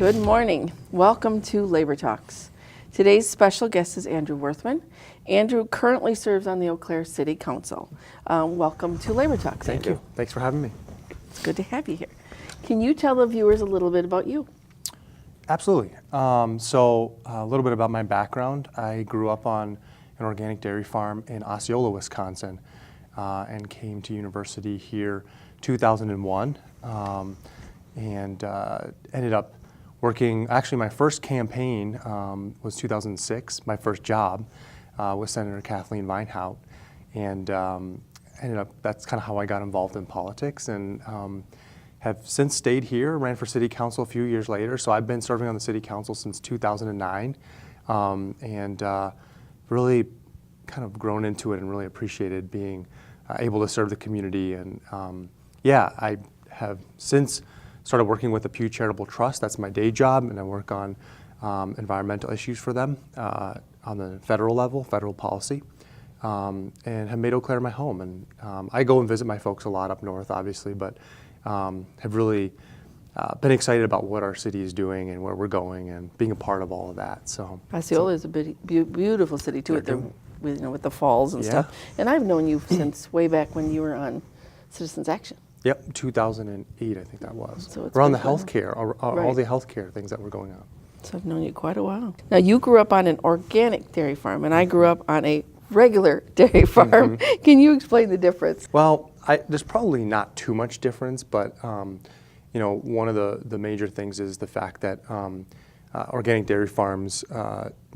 Good morning. Welcome to Labor Talks. Today's special guest is Andrew Werthmann. Andrew currently serves on the Eau Claire City Council. Welcome to Labor Talks, Thank Andrew. you. Thanks for having me. It's good to have you here. Can you tell the viewers a little bit about you? Absolutely. So a little bit about my background. I grew up on an organic dairy farm in Osceola, Wisconsin, and came to university here 2001, and ended up working. Actually, my first campaign was 2006. My first job was Senator Kathleen Vinehout, and ended up. That's kind of how I got involved in politics, and have since stayed here. Ran for city council a few years later. So I've been serving on the city council since 2009, and really kind of grown into it and really appreciated being able to serve the community. And I have since started working with the Pew Charitable Trust. That's my day job, and I work on environmental issues for them on the federal level, federal policy, and have made Eau Claire my home. And I go and visit my folks a lot up north, obviously, but have really been excited about what our city is doing and where we're going and being a part of all of that. So Osceola is a beautiful city too, with the falls and stuff. And I've known you since way back when you were on Citizens Action. Yep, 2008, I think that was. So it's around the been healthcare, all the healthcare things that were going on. So I've known you quite a while. Now you grew up on an organic dairy farm, and I grew up on a regular dairy farm. Can you explain the difference? Well, there's probably not too much difference, but one of the major things is the fact that organic dairy farms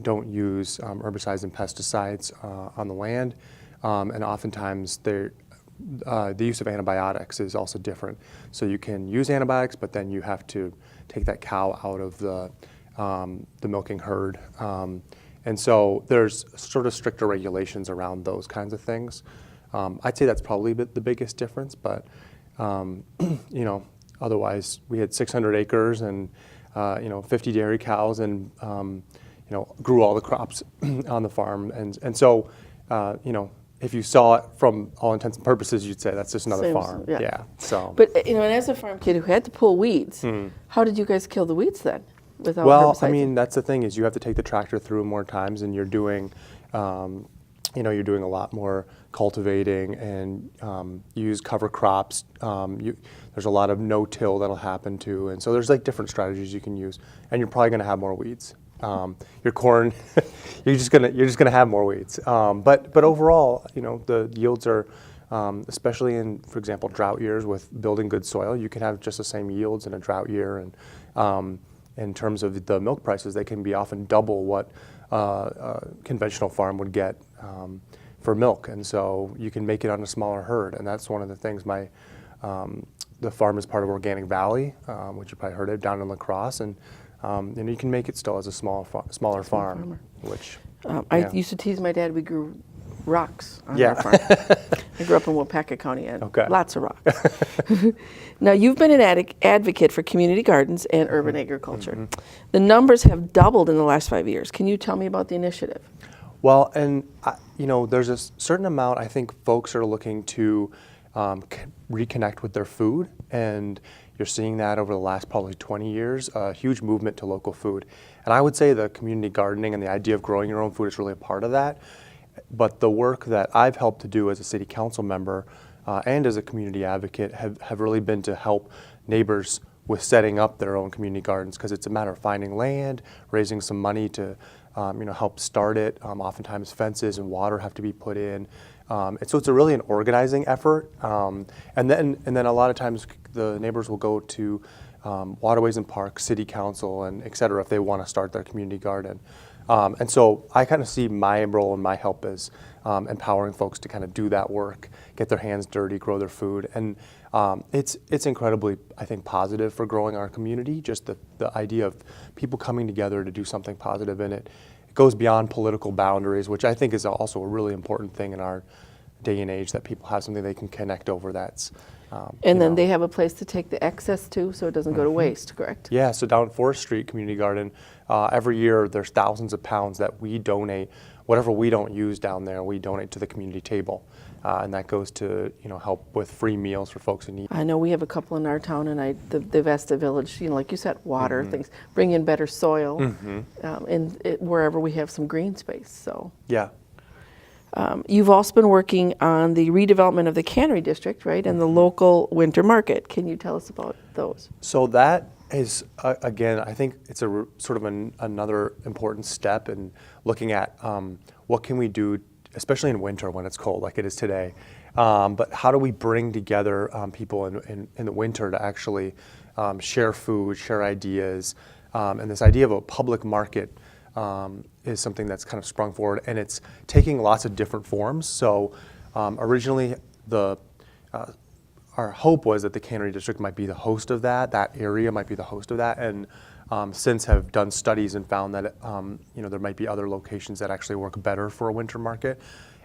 don't use herbicides and pesticides on the land, and oftentimes the use of antibiotics is also different. So you can use antibiotics, but then you have to take that cow out of the milking herd. And so there's sort of stricter regulations around those kinds of things. I'd say that's probably the biggest difference, but otherwise we had 600 acres and 50 dairy cows, and grew all the crops on the farm. And so if you saw it from all intents and purposes, you'd say that's just another farm. Yeah. So. But and as a farm kid who had to pull weeds, how did you guys kill the weeds then? Without well, herbicides? I mean, that's the thing, is you have to take the tractor through more times, and you're doing, you're doing a lot more cultivating, and use cover crops. There's a lot of no-till that'll happen too, and so there's like different strategies you can use, and you're probably going to have more weeds. Your corn, you're just gonna have more weeds. But overall, the yields are, especially in, for example, drought years with building good soil, you can have just the same yields in a drought year, and in terms of the milk prices, they can be often double what a conventional farm would get for milk, and so you can make it on a smaller herd, and that's one of the things. The farm is part of Organic Valley, which you probably heard of, down in La Crosse, and you can make it still as a smaller farm. Which I used to tease my dad. We grew rocks on our farm. I grew up in Wapaka County, and lots of rocks. Now, you've been an advocate for community gardens and urban agriculture. The numbers have doubled in the last 5 years. Can you tell me about the initiative? Well, and there's a certain amount, I think folks are looking to reconnect with their food, and you're seeing that over the last probably 20 years, a huge movement to local food. And I would say the community gardening and the idea of growing your own food is really a part of that. But the work that I've helped to do as a city council member and as a community advocate have really been to help neighbors with setting up their own community gardens, because it's a matter of finding land, raising some money to help start it. Oftentimes fences and water have to be put in. And so it's really an organizing effort. And then a lot of times the neighbors will go to Waterways and Parks, City Council, and et cetera, if they want to start their community garden. And so I kind of see my role and my help as empowering folks to kind of do that work, get their hands dirty, grow their food. And it's incredibly, I think, positive for growing our community, just the idea of people coming together to do something positive in it. It goes beyond political boundaries, which I think is also a really important thing in our day and age, that people have something they can connect over that's And then they have a place to take the excess to, so it doesn't go to waste, correct? Yeah, so down at Forest Street Community Garden, every year there's thousands of pounds that we donate. Whatever we don't use down there, we donate to the community table. And that goes to help with free meals for folks in need. I know we have a couple in our town, and the Vesta Village, like you said, water, things, bring in better soil, wherever we have some green space, so. Yeah. You've also been working on the redevelopment of the Cannery District, right, and the local winter market. Can you tell us about those? So that is, again, I think it's a sort of another important step in looking at what can we do, especially in winter when it's cold like it is today. But how do we bring together people in the winter to actually share food, share ideas, and this idea of a public market is something that's kind of sprung forward, and it's taking lots of different forms. So originally our hope was that the Cannery District might be the host of that area might be the host of that, and since have done studies and found that there might be other locations that actually work better for a winter market,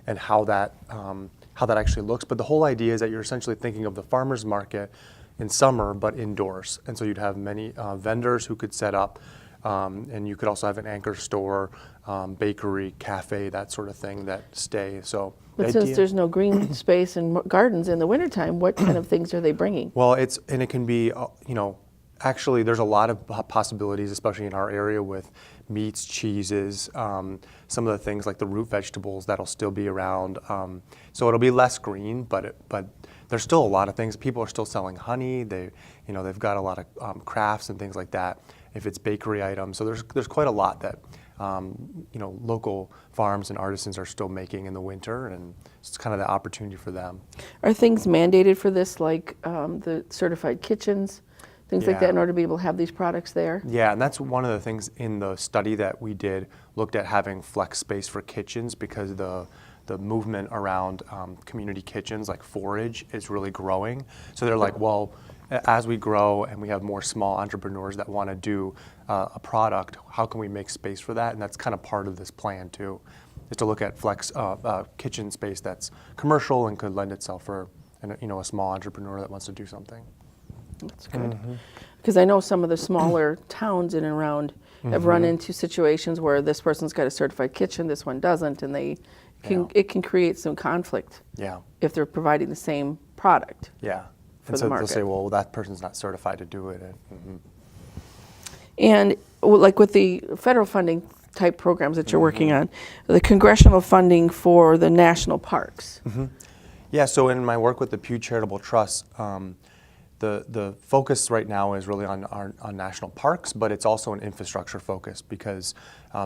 and how that actually looks. But the whole idea is that you're essentially thinking of the farmers market in summer, but indoors, and so you'd have many vendors who could set up, and you could also have an anchor store, bakery, cafe, that sort of thing that stay. So. But since there's no green space and gardens in the wintertime, what kind of things are they bringing? Well, it can be, actually there's a lot of possibilities, especially in our area with meats, cheeses, some of the things like the root vegetables that'll still be around. So it'll be less green, but there's still a lot of things. People are still selling honey. They've got a lot of crafts and things like that. If it's bakery items, so there's quite a lot that local farms and artisans are still making in the winter, and it's kind of the opportunity for them. Are things mandated for this, like the certified kitchens, things like that, in order to be able to have these products there? Yeah, and that's one of the things in the study that we did, looked at having flex space for kitchens, because the movement around community kitchens like forage is really growing. So they're like, well, as we grow and we have more small entrepreneurs that want to do a product, how can we make space for that? And that's kind of part of this plan too, is to look at flex kitchen space that's commercial and could lend itself for a small entrepreneur that wants to do something. That's good. Because I know some of the smaller towns in and around have run into situations where this person's got a certified kitchen, this one doesn't, and it can create some conflict if they're providing the same product. Yeah. And so they'll say, well, that person's not certified to do it. And like with the federal funding type programs that you're working on, the congressional funding for the national parks. Yeah, so in my work with the Pew Charitable Trust, the focus right now is really on national parks, but it's also an infrastructure focus, because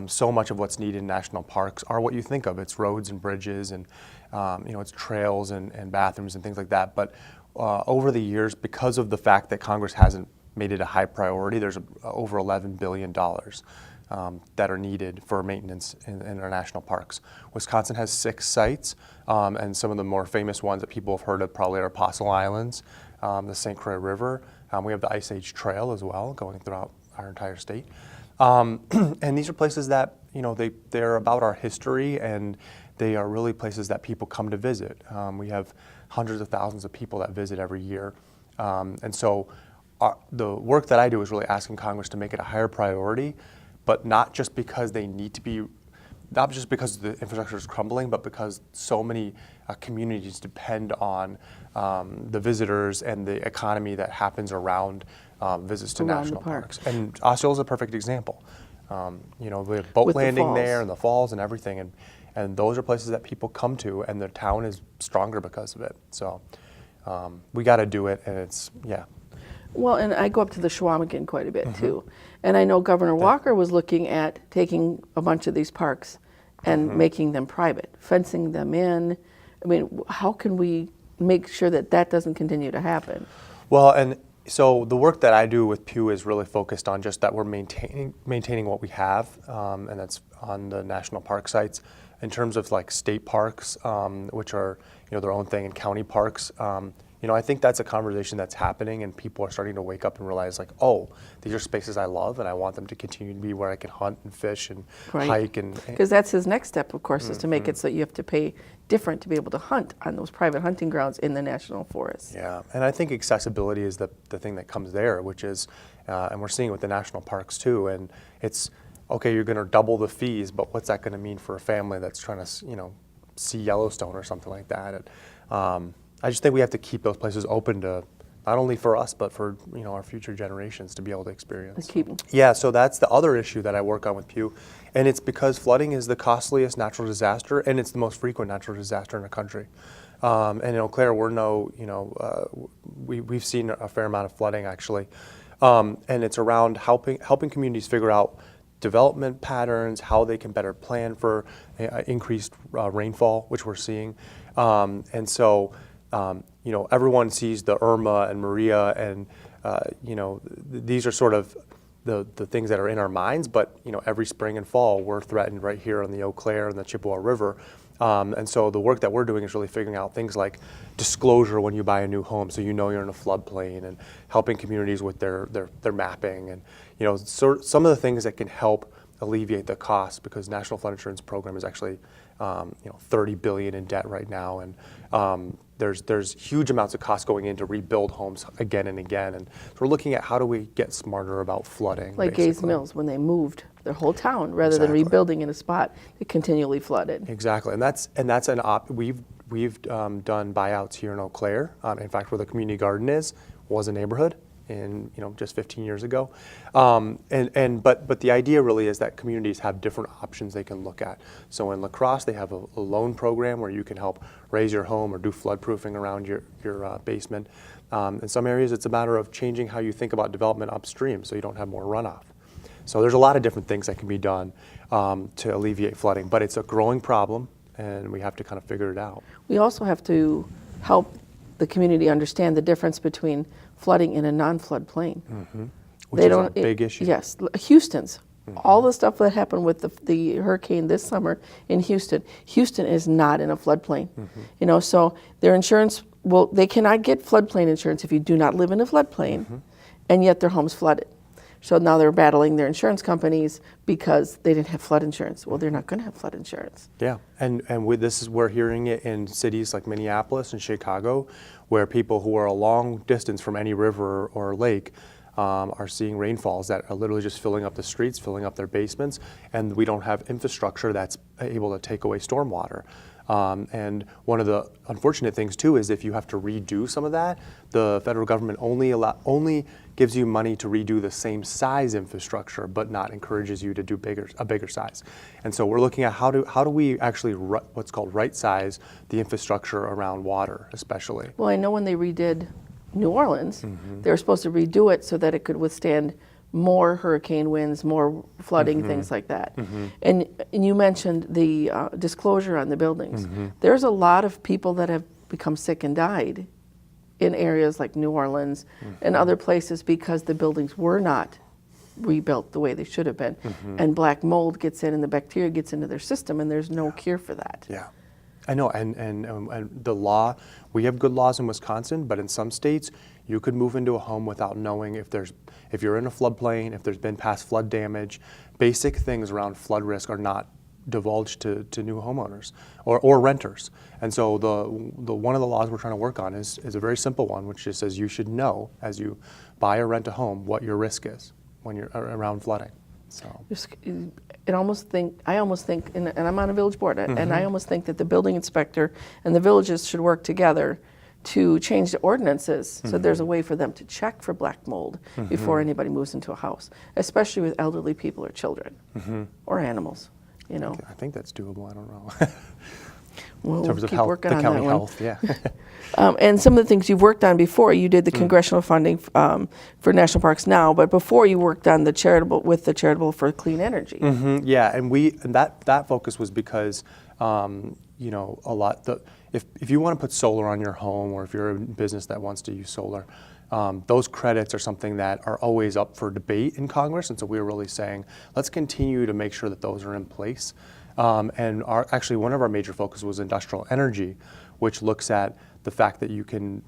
so much of what's needed in national parks are what you think of. It's roads and bridges, and it's trails and bathrooms and things like that. But over the years, because of the fact that Congress hasn't made it a high priority, there's over $11 billion that are needed for maintenance in our national parks. Wisconsin has 6 sites, and some of the more famous ones that people have heard of probably are Apostle Islands, the St. Croix River. We have the Ice Age Trail as well, going throughout our entire state. And these are places that, they're about our history, and they are really places that people come to visit. We have hundreds of thousands of people that visit every year. And so the work that I do is really asking Congress to make it a higher priority, but not just because they need to be, not just because the infrastructure is crumbling, but because so many communities depend on the visitors and the economy that happens around visits to national parks. And Osceola is a perfect example. We have boat landing there, and the falls and everything, and those are places that people come to, and the town is stronger because of it. So we got to do it, and it's, Well, and I go up to the Chequamegon quite a bit too. And I know Governor Walker was looking at taking a bunch of these parks and making them private, fencing them in. I mean, how can we make sure that that doesn't continue to happen? Well, and so the work that I do with Pew is really focused on just that we're maintaining what we have, and that's on the national park sites. In terms of like state parks, which are their own thing, and county parks, I think that's a conversation that's happening, and people are starting to wake up and realize, like, oh, these are spaces I love, and I want them to continue to be where I can hunt and fish and hike. Because that's his next step, of course, is to make it so you have to pay different to be able to hunt on those private hunting grounds in the national forests. Yeah, and I think accessibility is the thing that comes there, which is, and we're seeing it with the national parks too, and it's, okay, you're going to double the fees, but what's that going to mean for a family that's trying to, see Yellowstone or something like that? And, I just think we have to keep those places open to, not only for us, but for our future generations to be able to experience. Yeah, so that's the other issue that I work on with Pew, and it's because flooding is the costliest natural disaster, and it's the most frequent natural disaster in the country. And in Eau Claire, we've seen a fair amount of flooding actually, and it's around helping communities figure out development patterns, how they can better plan for increased rainfall, which we're seeing, and so. Everyone sees the Irma and Maria, and these are sort of the things that are in our minds. But every spring and fall, we're threatened right here on the Eau Claire and the Chippewa River, and so the work that we're doing is really figuring out things like disclosure when you buy a new home, so you're in a floodplain, and helping communities with their mapping, and some of the things that can help alleviate the cost, because National Flood Insurance Program is actually $30 billion in debt right now, and there's huge amounts of cost going in to rebuild homes again and again, and so we're looking at how do we get smarter about flooding. Like Gays Mills, when they moved their whole town, rather than rebuilding in a spot that continually flooded. Exactly, and that's we've done buyouts here in Eau Claire. In fact, where the community garden was a neighborhood in just 15 years ago, but the idea really is that communities have different options they can look at. So in La Crosse, they have a loan program where you can help raise your home or do floodproofing around your basement. In some areas, it's a matter of changing how you think about development upstream, so you don't have more runoff. So there's a lot of different things that can be done to alleviate flooding, but it's a growing problem, and we have to kind of figure it out. We also have to help the community understand the difference between flooding in a non-flood plain. Which is a big issue. Yes, Houston's. All the stuff that happened with the hurricane this summer in Houston is not in a floodplain. So their insurance, they cannot get floodplain insurance if you do not live in a floodplain, and yet their home's flooded. So now they're battling their insurance because they didn't have flood insurance. Well, they're not going to have flood insurance. Yeah, and we're hearing it in cities like Minneapolis and Chicago, where people who are a long distance from any river or lake are seeing rainfalls that are literally just filling up the streets, filling up their basements, and we don't have infrastructure that's able to take away stormwater. And one of the unfortunate things too is if you have to redo some of that, the federal government only gives you money to redo the same size infrastructure, but not encourages you to do a bigger size. And so we're looking at how do we actually what's called right size the infrastructure around water, especially. Well, I know when they redid New Orleans, they were supposed to redo it so that it could withstand more hurricane winds, more flooding, things like that. And you mentioned the disclosure on the buildings. There's a lot of people that have become sick and died in areas like New Orleans and other places because the buildings were not rebuilt the way they should have been. And black mold gets in and the bacteria gets into their system, and there's no cure for that. Yeah. I know, and the law, we have good laws in Wisconsin, but in some states, you could move into a home without knowing if you're in a floodplain, if there's been past flood damage. Basic things around flood risk are not divulged to new homeowners or renters. And so the one of the laws we're trying to work on is a very simple one, which just says you should know as you buy or rent a home what your risk is when you're around flooding. So. I almost think, and I'm on a village board, and I almost think that the building inspector and the villages should work together to change the ordinances so there's a way for them to check for black mold before anybody moves into a house, especially with elderly people or children or animals. I think that's doable. I don't know. Well, in terms of keep health, working the on county that health, yeah. And some of the things you've worked on before, you did the congressional funding for national parks now, but before you worked on the charitable for clean energy. Yeah, and that focus was because if you want to put solar on your home, or if you're a business that wants to use solar, those credits are something that are always up for debate in Congress, and so we were really saying, let's continue to make sure that those are in place. And actually one of our major focus was industrial energy, which looks at the fact that you can,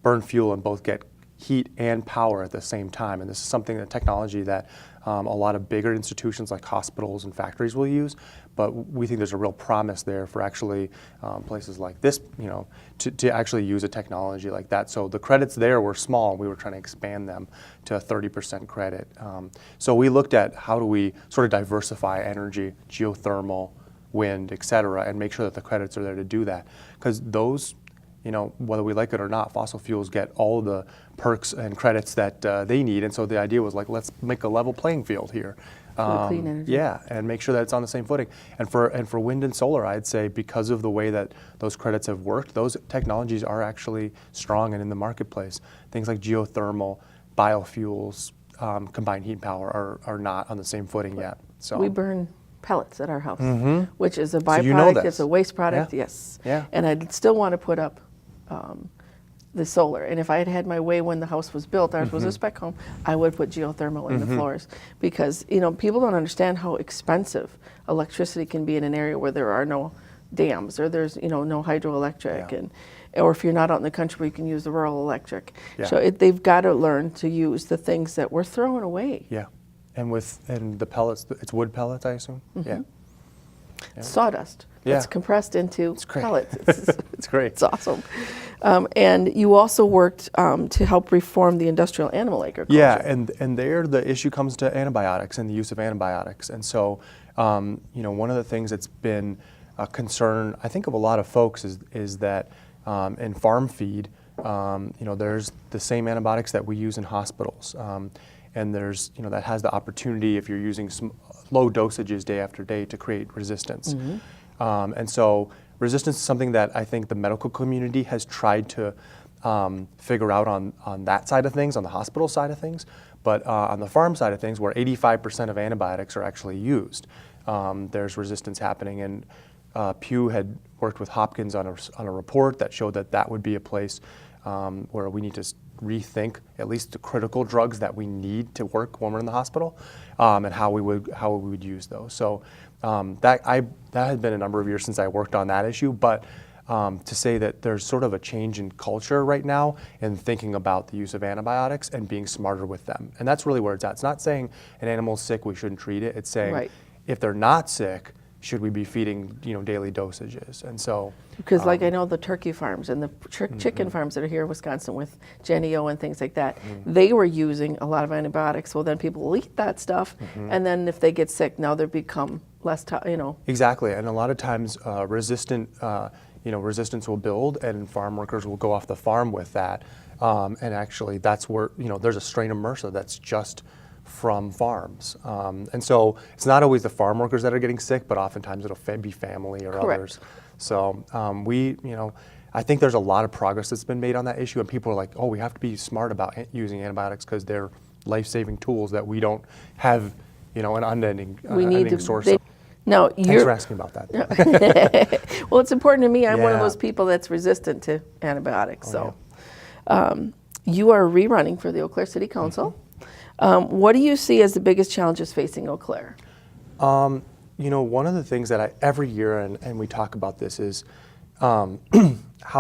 burn fuel and both get heat and power at the same time. And this is something, that technology that a lot of bigger institutions like hospitals and factories will use, but we think there's a real promise there for actually places like this, to actually use a technology like that. So the credits there were small, and we were trying to expand them to a 30% credit. So we looked at how do we sort of diversify energy, geothermal, wind, et cetera, and make sure that the credits are there to do that. Because those, whether we like it or not, fossil fuels get all the perks and credits that they need. And so the idea was like, let's make a level playing field here. Clean energy. Yeah, and make sure that it's on the same footing. And for wind and solar, I'd say because of the way that those credits have worked, those technologies are actually strong and in the marketplace. Things like geothermal, biofuels, combined heat and power are not on the same footing yet. So we burn pellets at our house, which is a byproduct. So you know this. It's a waste product, yes. Yeah. And I'd still want to put up the solar. And if I had had my way when the house was built, ours was a spec home, I would put geothermal in the floors, because people don't understand how expensive electricity can be in an area where there are no dams, or there's no hydroelectric, or if you're not out in the country where you can use the rural electric. Yeah. So they've got to learn to use the things that we're throwing away. Yeah. And the pellets, it's wood pellets, I assume? Yeah. Sawdust. Yeah. It's compressed into great. pellets. It's great. It's awesome. And you also worked to help reform the industrial animal agriculture. Yeah, and there the issue comes to antibiotics and the use of antibiotics. And so, one of the things that's been a concern, I think, of a lot of folks is that in farm feed, there's the same antibiotics that we use in hospitals. And there's, that has the opportunity, if you're using some low dosages day after day, to create resistance. And so resistance is something that I think the medical community has tried to figure out on that side of things, on the hospital side of things. But on the farm side of things, where 85% of antibiotics are actually used, there's resistance happening. And Pew had worked with Hopkins on a report that showed that would be a place where we need to rethink at least the critical drugs that we need to work when we're in the hospital, and how we would use those. So that had been a number of years since I worked on that issue, but to say that there's sort of a change in culture right now in thinking about the use of antibiotics and being smarter with them. And that's really where it's at. It's not saying an animal's sick, we shouldn't treat it. It's saying if they're not sick, should we be feeding daily dosages? And so because I know the turkey farms and the chicken farms that are here in Wisconsin with Jenny O and things like that, they were using a lot of antibiotics. Well, then people will eat that stuff, and then if they get sick, now they become less Exactly, and a lot of times resistance will build, and farm workers will go off the farm with that, and actually that's where there's a strain of MRSA that's just from farms. And so it's not always the farm workers that are getting sick, but oftentimes it'll be family or others. So I think there's a lot of progress that's been made on that issue, and people are like, oh, we have to be smart about using antibiotics because they're life-saving tools that we don't have, an unending source of. No, Thanks for asking about that. Well, it's important to me. I'm one of those people that's resistant to antibiotics. You are rerunning for the Eau Claire City Council. What do you see as the biggest challenges facing Eau Claire? One of the things that every year, and we talk about this, is how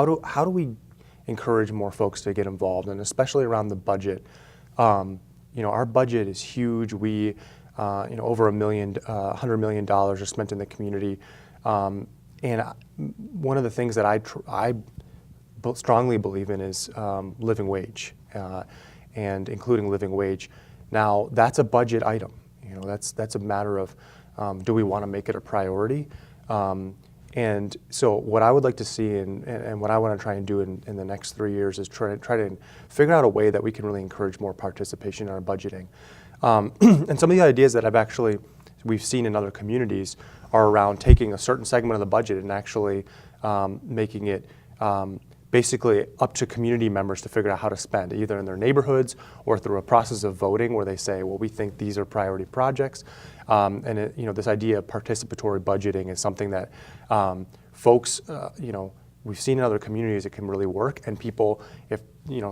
do we encourage more folks to get involved, and especially around the budget. Our budget is huge. We, over $100 million are spent in the community. And one of the things that I strongly believe in is living wage, and including living wage. Now, that's a budget item. That's a matter of do we want to make it a priority? And so what I would like to see and what I want to try and do in the next 3 years is try to figure out a way that we can really encourage more participation in our budgeting. And some of the ideas that we've seen in other communities are around taking a certain segment of the budget and actually making it basically up to community members to figure out how to spend, either in their neighborhoods or through a process of voting where they say, well, we think these are priority projects. This idea of participatory budgeting is something that folks, we've seen in other communities it can really work. And people, if,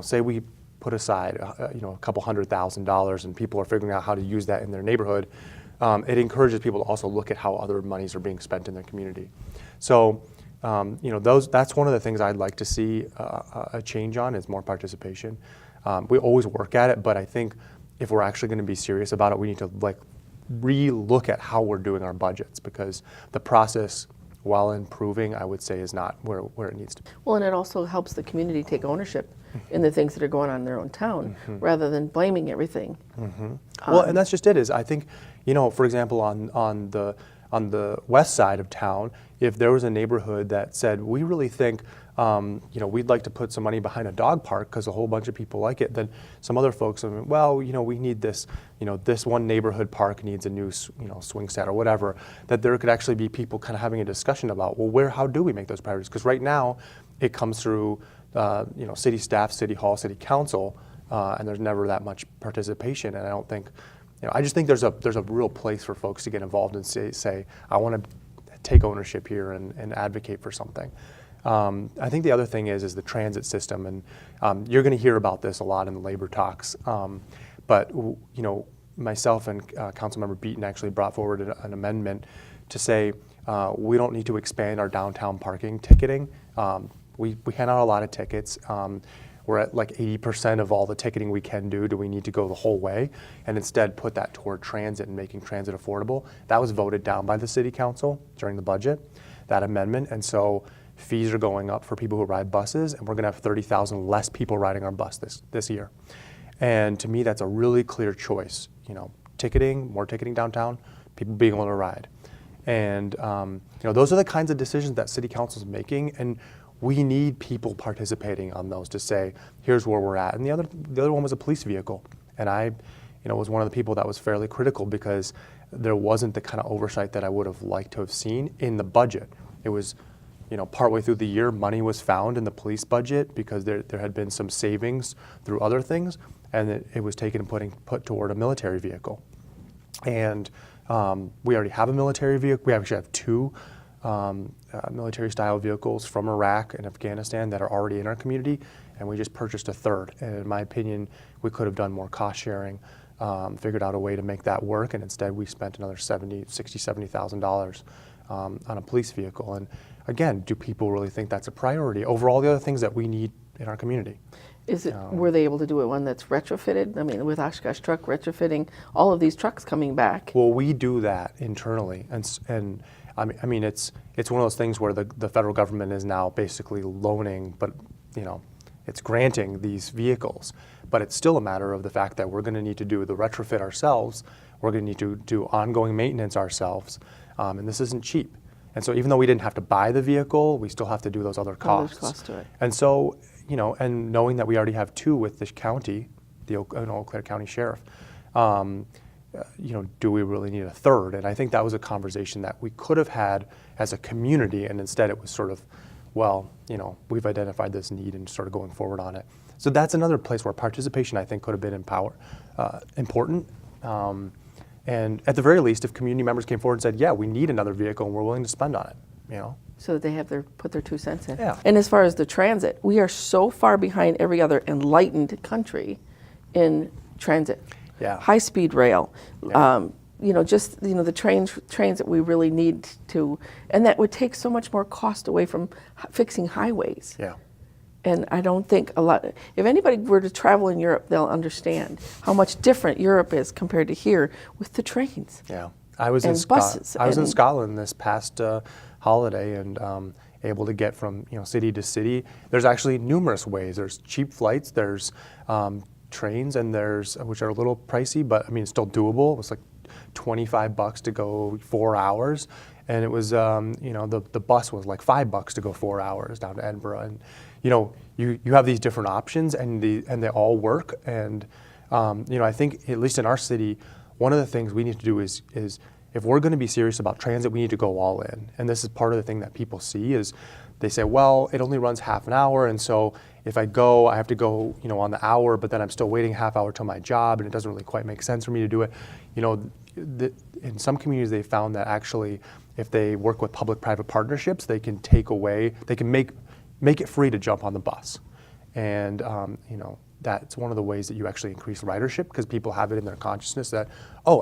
say we put aside, a couple $100,000 and people are figuring out how to use that in their neighborhood, it encourages people to also look at how other monies are being spent in their community. So that's one of the things I'd like to see a change on, is more participation. We always work at it, but I think if we're actually going to be serious about it, we need to re-look at how we're doing our budgets, because the process, while improving, I would say is not where it needs to be. Well, and it also helps the community take ownership in the things that are going on in their own town, rather than blaming everything. Well, and that's just it. Is I think, for example, on the west side of town, if there was a neighborhood that said, we really think, we'd like to put some money behind a dog park because a whole bunch of people like it, then some other folks, we need this, this one neighborhood park needs a new, swing set or whatever, that there could actually be people kind of having a discussion about, well, how do we make those priorities? Because right now it comes through, city staff, city hall, city council, and there's never that much participation. And I don't think, I just think there's a real place for folks to get involved and say, I want to take ownership here and advocate for something. I think the other thing is the transit system, and you're going to hear about this a lot in the labor talks. But myself and Councilmember Beaton actually brought forward an amendment to say we don't need to expand our downtown parking ticketing. We hand out a lot of tickets. We're at like 80% of all the ticketing we can do. Do we need to go the whole way and instead put that toward transit and making transit affordable? That was voted down by the city council during the budget, that amendment. And so fees are going up for people who ride buses, and we're going to have 30,000 less people riding our bus this year. And to me, that's a really clear choice. Ticketing, more ticketing downtown, people being able to ride. And those are the kinds of decisions that city council is making, and we need people participating on those to say, here's where we're at. And the other one was a police vehicle, and I was one of the people that was fairly critical because there wasn't the kind of oversight that I would have liked to have seen in the budget. It was, partway through the year, money was found in the police budget because there had been some savings through other things, and it was taken and put toward a military vehicle. And we already have a military vehicle. We actually have two military-style vehicles from Iraq and Afghanistan that are already in our community, and we just purchased a third. And in my opinion, we could have done more cost sharing, figured out a way to make that work, and instead we spent another $70,000 on a police vehicle. And again, do people really think that's a priority over all the other things that we need in our community? Were they able to do one that's retrofitted? I mean, with Oshkosh Truck retrofitting all of these trucks coming back. Well, we do that internally, and I mean, it's one of those things where the federal government is now basically loaning, but it's granting these vehicles. But it's still a matter of the fact that we're going to need to do the retrofit ourselves. We're going to need to do ongoing maintenance ourselves, and this isn't cheap. And so even though we didn't have to buy the vehicle, we still have to do those other costs. Costs to it. And so, and knowing that we already have two with this county, the Eau Claire County Sheriff, do we really need a third? And I think that was a conversation that we could have had as a community, and instead it was sort of, we've identified this need and sort of going forward on it. So that's another place where participation, I think, could have been important. And at the very least, if community members came forward and said, yeah, we need another vehicle and we're willing to spend on it, So that they have put their 2 cents in. Yeah. And as far as the transit, we are so far behind every other enlightened country in transit. Yeah. High-speed rail, Yeah. the trains that we really need to, and that would take so much more cost away from fixing highways. Yeah. And I don't think if anybody were to travel in Europe, they'll understand how much different Europe is compared to here with the trains. Yeah. I was in Scotland this past holiday, and able to get from city to city. There's actually numerous ways. There's cheap flights, there's trains, and which are a little pricey, but I mean it's still doable. It was like $25 to go 4 hours, and it was the bus was like $5 to go 4 hours down to Edinburgh. And you have these different options, and they all work. And I think at least in our city, one of the things we need to do is if we're going to be serious about transit, we need to go all in. And this is part of the thing that people see is they say, well, it only runs half an hour, and so if I go, I have to go on the hour, but then I'm still waiting a half hour till my job, and it doesn't really quite make sense for me to do it. In some communities, they found that actually, if they work with public-private partnerships, they can make it free to jump on the bus. And that's one of the ways that you actually increase ridership, because people have it in their consciousness that,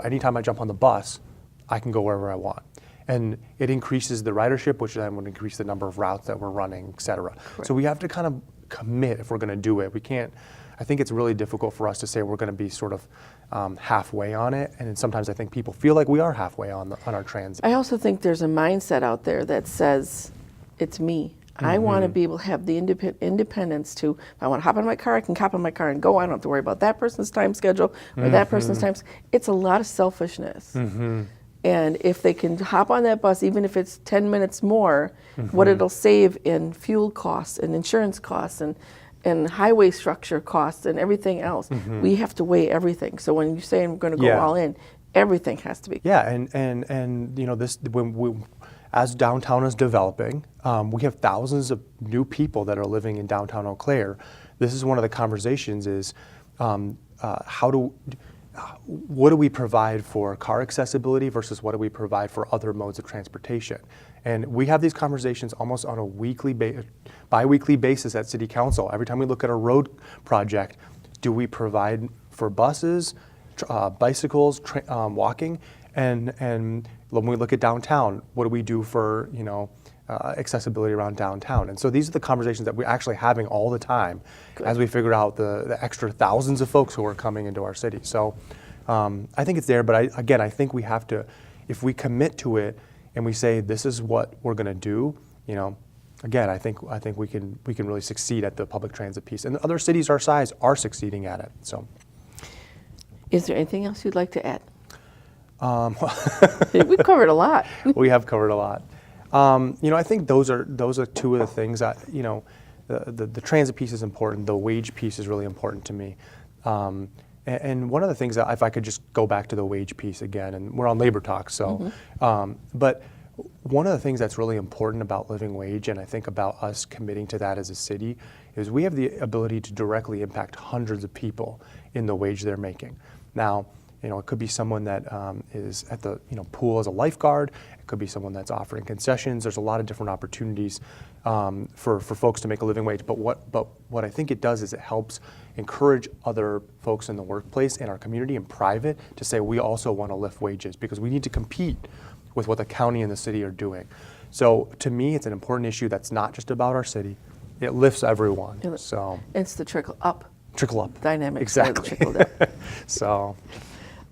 anytime I jump on the bus, I can go wherever I want. And it increases the ridership, which then would increase the number of routes that we're running, et cetera. So we have to kind of commit if we're going to do it. We can't, I think it's really difficult for us to say we're going to be sort of halfway on it. And sometimes I think people feel like we are halfway on our transit. I also think there's a mindset out there that says, it's me. I want to be able to have the independence to, if I want to hop on my car, I can hop on my car and go. I don't have to worry about that person's time schedule or that person's time. It's a lot of selfishness. And if they can hop on that bus, even if it's 10 minutes more, what it'll save in fuel costs and insurance costs and highway structure costs and everything else, we have to weigh everything. So when you say I'm going to go all in, everything has to be. Yeah, and you know, this as downtown is developing, we have thousands of new people that are living in downtown Eau Claire. This is one of the conversations is what do we provide for car accessibility versus what do we provide for other modes of transportation? And we have these conversations almost on a bi-weekly basis at City Council. Every time we look at a road project, do we provide for buses, bicycles, walking? And when we look at downtown, what do we do for, you know, accessibility around downtown? And so these are the conversations that we're actually having all the time as we figure out the extra thousands of folks who are coming into our city. So I think it's there, but I think we have to, if we commit to it and we say this is what we're going to do, you know, again, I think we can really succeed at the public transit piece. And other cities our size are succeeding at it. So, is there anything else you'd like to add? We've covered a lot. We have covered a lot. You know, I think those are two of the things that, you know, the transit piece is important. The wage piece is really important to me. And one of the things that, if I could just go back to the wage piece again, and we're on labor talk, so, but one of the things that's really important about living wage, and I think about us committing to that as a city, is we have the ability to directly impact hundreds of people in the wage they're making. Now, you know, it could be someone that is at the pool as a lifeguard. It could be someone that's offering concessions. There's a lot of different opportunities for folks to make a living wage. But what I think it does is it helps encourage other folks in the workplace, in our community, and private, to say we also want to lift wages because we need to compete with what the county and the city are doing. So to me, it's an important issue that's not just about our city. It lifts everyone. So it's the trickle up dynamic. Exactly. So.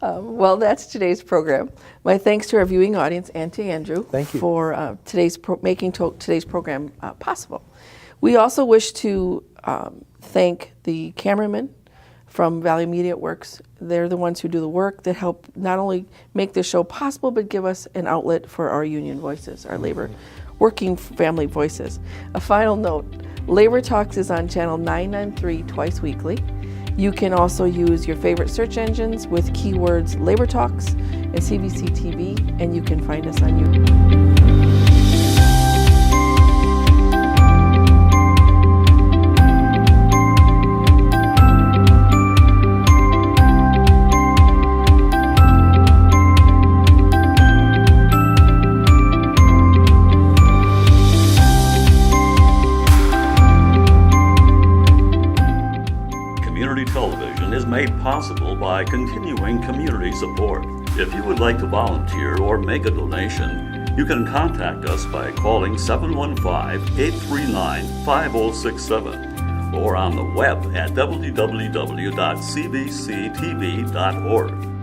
Well, that's today's program. My thanks to our viewing audience and to Andrew for making today's program possible. We also wish to thank the cameramen from Valley Media Works. They're the ones who do the work that help not only make this show possible, but give us an outlet for our union voices, our labor working family voices. A final note, Labor Talks is on channel 993 twice weekly. You can also use your favorite search engines with keywords Labor Talks and CVC TV, and you can find us on YouTube. Made possible by continuing community support. If you would like to volunteer or make a donation, you can contact us by calling 715-839-5067 or on the web at www.cvctv.org.